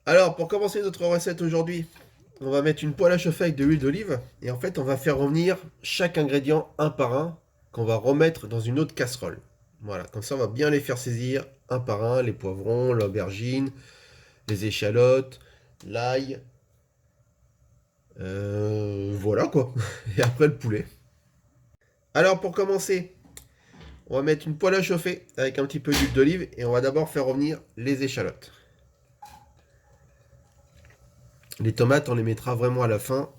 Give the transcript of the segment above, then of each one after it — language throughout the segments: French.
Alors, pour commencer notre recette aujourd'hui, on va mettre une poêle à chauffer avec de l'huile d'olive. Et en fait, on va faire revenir chaque ingrédient un par un qu'on va remettre dans une autre casserole. Voilà, comme ça, on va bien les faire saisir un par un, les poivrons, l'aubergine, les échalotes, l'ail. Voilà quoi. Et après, le poulet. Alors, pour commencer, on va mettre une poêle à chauffer avec un petit peu d'huile d'olive. Et on va d'abord faire revenir les échalotes. Les tomates, on les mettra vraiment à la fin,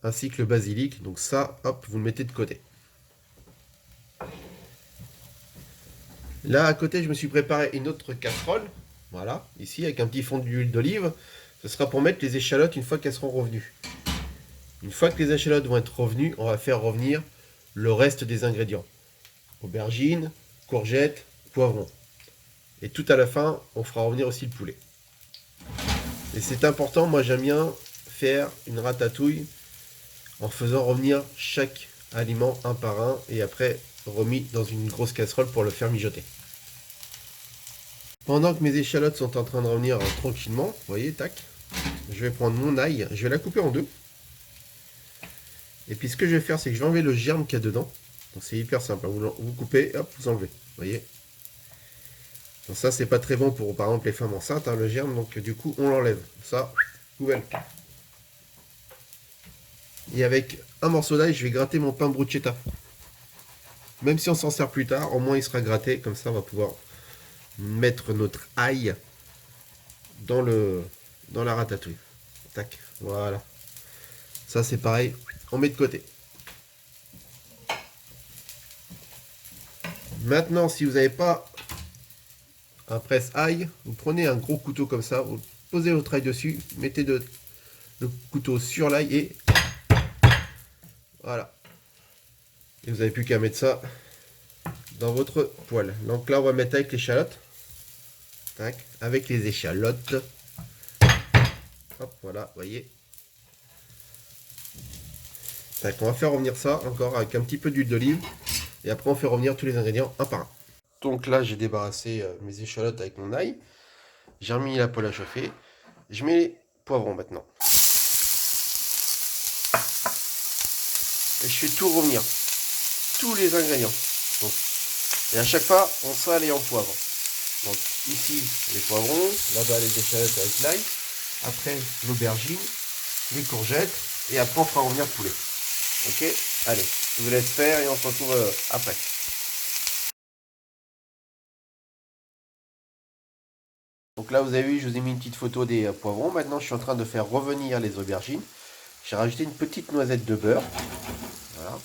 ainsi que le basilic. Donc ça, hop, vous le mettez de côté. Là, à côté, je me suis préparé une autre casserole. Voilà, ici, avec un petit fond d'huile d'olive. Ce sera pour mettre les échalotes une fois qu'elles seront revenues. Une fois que les échalotes vont être revenues, on va faire revenir le reste des ingrédients. Aubergines, courgettes, poivrons. Et tout à la fin, on fera revenir aussi le poulet. Et c'est important, moi j'aime bien faire une ratatouille en faisant revenir chaque aliment un par un et après remis dans une grosse casserole pour le faire mijoter. Pendant que mes échalotes sont en train de revenir tranquillement, vous voyez, tac, je vais prendre mon ail, je vais la couper en deux. Et puis ce que je vais faire, c'est que je vais enlever le germe qu'il y a dedans. Donc c'est hyper simple, vous coupez, hop, vous enlevez, vous voyez. Donc ça, c'est pas très bon pour, par exemple, les femmes enceintes, hein, le germe, donc du coup, on l'enlève. Ça, poubelle. Et avec un morceau d'ail, je vais gratter mon pain bruschetta. Même si on s'en sert plus tard, au moins il sera gratté, comme ça on va pouvoir mettre notre ail dans la ratatouille. Tac, voilà. Ça c'est pareil, on met de côté. Maintenant, si vous n'avez pas un presse-ail, vous prenez un gros couteau comme ça, vous posez votre ail dessus, mettez le couteau sur l'ail et voilà. Et vous n'avez plus qu'à mettre ça dans votre poêle. Donc là, on va mettre avec l'échalote. Tac, avec les échalotes. Hop, voilà, vous voyez. Tac, on va faire revenir ça encore avec un petit peu d'huile d'olive. Et après, on fait revenir tous les ingrédients un par un. Donc là, j'ai débarrassé mes échalotes avec mon ail. J'ai remis la poêle à chauffer. Je mets les poivrons maintenant. Et je fais tout revenir. Tous les ingrédients. Donc, et à chaque fois, on sale et on poivre. Donc ici, les poivrons. Là-bas, les échalotes avec l'ail. Après, l'aubergine, les courgettes. Et après, on fera revenir le poulet. Ok, allez, je vous laisse faire et on se retrouve après. Donc là, vous avez vu, je vous ai mis une petite photo des poivrons. Maintenant, je suis en train de faire revenir les aubergines. J'ai rajouté une petite noisette de beurre. Voilà.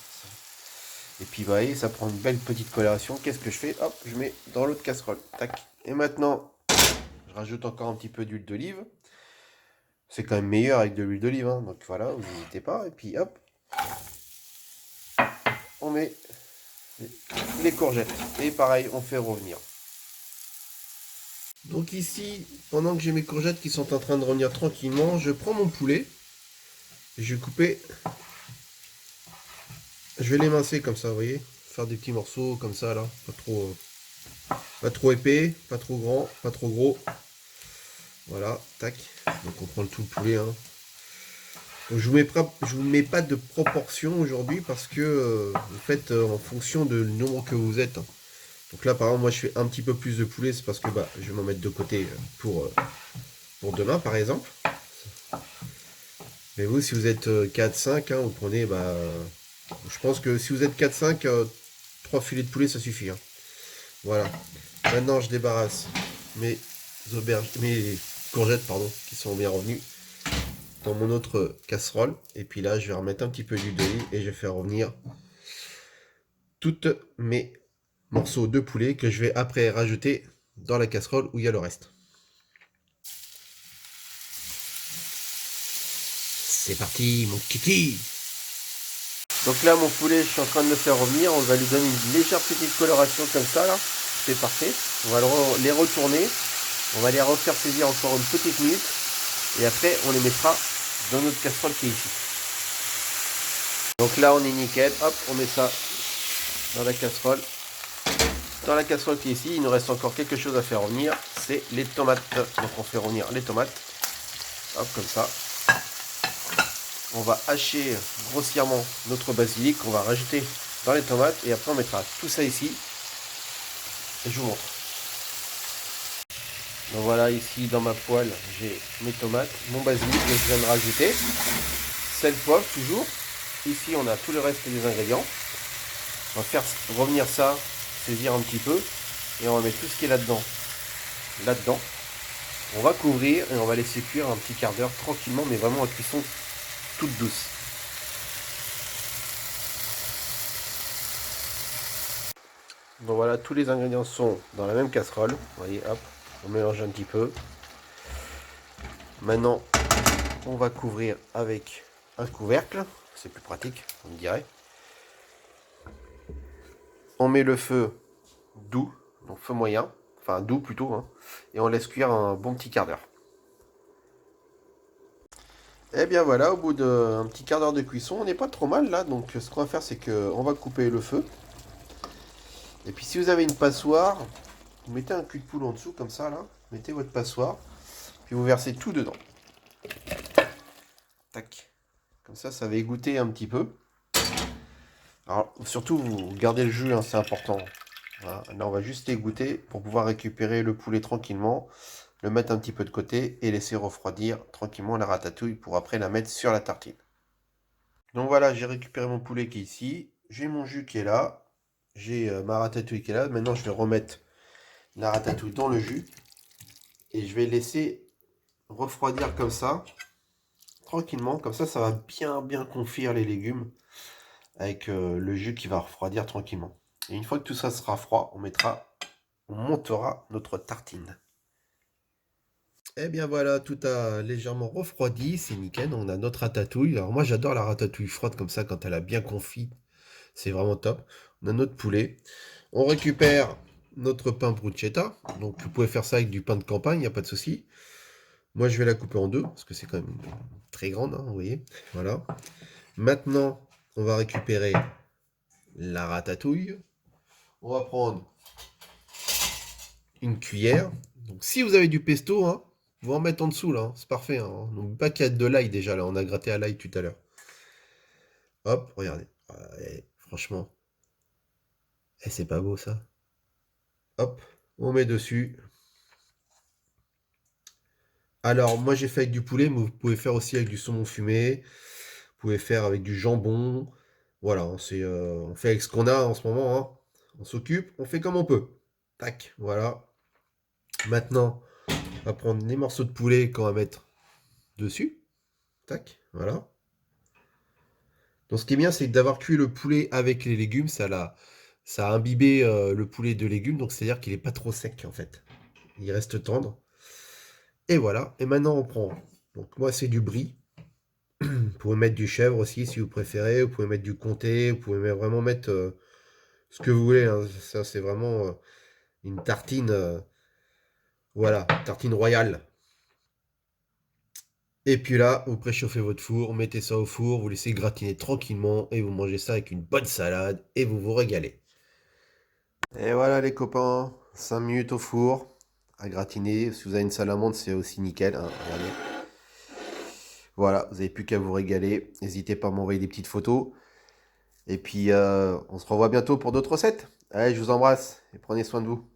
Et puis, vous voyez, ça prend une belle petite coloration. Qu'est-ce que je fais? Hop, je mets dans l'autre casserole. Tac. Et maintenant, je rajoute encore un petit peu d'huile d'olive. C'est quand même meilleur avec de l'huile d'olive. Hein. Donc voilà, vous n'hésitez pas. Et puis, hop, on met les courgettes. Et pareil, on fait revenir. Donc ici, pendant que j'ai mes courgettes qui sont en train de revenir tranquillement, je prends mon poulet. Et je vais couper. Je vais l'émincer comme ça, vous voyez. Faire des petits morceaux comme ça là. Pas trop épais, pas trop grand, pas trop gros. Voilà, tac. Donc on prend tout le poulet. Hein. Donc, je vous mets pas de proportion aujourd'hui parce que vous faites en fonction du nombre que vous êtes. Hein. Donc là par exemple moi je fais un petit peu plus de poulet, c'est parce que bah, je vais m'en mettre de côté pour demain par exemple. Mais vous si vous êtes 4-5, hein, vous prenez bah, je pense que si vous êtes 4-5, 3 filets de poulet ça suffit. Hein. Voilà. Maintenant je débarrasse mes mes courgettes pardon, qui sont bien revenues dans mon autre casserole. Et puis là je vais remettre un petit peu d'huile d'olive et je vais faire revenir toutes mes morceaux de poulet que je vais après rajouter dans la casserole où il y a le reste. C'est parti mon kiki. Donc là mon poulet je suis en train de le faire revenir. On va lui donner une légère petite coloration comme ça là. C'est parfait. On va les retourner. On va les refaire saisir encore une petite minute. Et après on les mettra dans notre casserole qui est ici. Donc là on est nickel. Hop, on met ça dans la casserole. Dans la casserole qui est ici, il nous reste encore quelque chose à faire revenir, c'est les tomates. Donc on fait revenir les tomates. Hop, comme ça. On va hacher grossièrement notre basilic qu'on va rajouter dans les tomates. Et après, on mettra tout ça ici. Et je vous montre. Donc voilà, ici dans ma poêle, j'ai mes tomates, mon basilic que je viens de rajouter. Sel, poivre, toujours. Ici, on a tout le reste des ingrédients. On va faire revenir ça, saisir un petit peu. Et on va mettre tout ce qui est là-dedans. Là-dedans. On va couvrir et on va laisser cuire un petit quart d'heure tranquillement, mais vraiment en cuisson toute douce. Donc voilà, tous les ingrédients sont dans la même casserole. Vous voyez, hop, on mélange un petit peu. Maintenant, on va couvrir avec un couvercle. C'est plus pratique, on me dirait. On met le feu doux, donc feu moyen, enfin doux plutôt, hein, et on laisse cuire un bon petit quart d'heure. Et bien voilà, au bout d'un petit quart d'heure de cuisson, on n'est pas trop mal là. Donc ce qu'on va faire, c'est qu'on va couper le feu. Et puis si vous avez une passoire, vous mettez un cul de poule en dessous comme ça là. Mettez votre passoire, puis vous versez tout dedans. Tac. Comme ça va égoutter un petit peu. Alors surtout, vous gardez le jus, hein, c'est important. Voilà. Là, on va juste égoutter pour pouvoir récupérer le poulet tranquillement, le mettre un petit peu de côté et laisser refroidir tranquillement la ratatouille pour après la mettre sur la tartine. Donc voilà, j'ai récupéré mon poulet qui est ici, j'ai mon jus qui est là, j'ai ma ratatouille qui est là. Maintenant, je vais remettre la ratatouille dans le jus et je vais laisser refroidir comme ça, tranquillement. Comme ça va bien confire les légumes avec le jus qui va refroidir tranquillement. Et une fois que tout ça sera froid, on montera notre tartine. Et bien voilà, tout a légèrement refroidi, c'est nickel, on a notre ratatouille. Alors moi j'adore la ratatouille froide comme ça quand elle a bien confit, c'est vraiment top. On a notre poulet, on récupère notre pain bruschetta, donc vous pouvez faire ça avec du pain de campagne, il n'y a pas de souci. Moi je vais la couper en deux, parce que c'est quand même très grande, hein, vous voyez. Voilà. Maintenant, on va récupérer la ratatouille. On va prendre une cuillère. Donc si vous avez du pesto, hein, vous en mettez en dessous là, hein, c'est parfait. Hein. Donc pas qu'il y a de l'ail déjà là, on a gratté à l'ail tout à l'heure. Hop, regardez. Franchement, c'est pas beau ça. Hop, on met dessus. Alors moi j'ai fait avec du poulet, mais vous pouvez faire aussi avec du saumon fumé. Vous pouvez faire avec du jambon. Voilà, on fait avec ce qu'on a en ce moment. Hein. On s'occupe, on fait comme on peut. Tac, voilà. Maintenant, on va prendre les morceaux de poulet qu'on va mettre dessus. Tac, voilà. Donc ce qui est bien, c'est d'avoir cuit le poulet avec les légumes. Ça a imbibé le poulet de légumes, donc c'est-à-dire qu'il n'est pas trop sec en fait. Il reste tendre. Et voilà. Et maintenant, on prend. Donc moi, c'est du brie. Vous pouvez mettre du chèvre aussi si vous préférez. Vous pouvez mettre du comté. Vous pouvez vraiment mettre ce que vous voulez. Hein. Ça, c'est vraiment une tartine. Voilà, tartine royale. Et puis là, vous préchauffez votre four, mettez ça au four, vous laissez gratiner tranquillement et vous mangez ça avec une bonne salade et vous vous régalez. Et voilà les copains, 5 minutes au four à gratiner. Si vous avez une salamande, c'est aussi nickel. Hein, regardez. Voilà, vous n'avez plus qu'à vous régaler. N'hésitez pas à m'envoyer des petites photos. Et puis, on se revoit bientôt pour d'autres recettes. Allez, je vous embrasse et prenez soin de vous.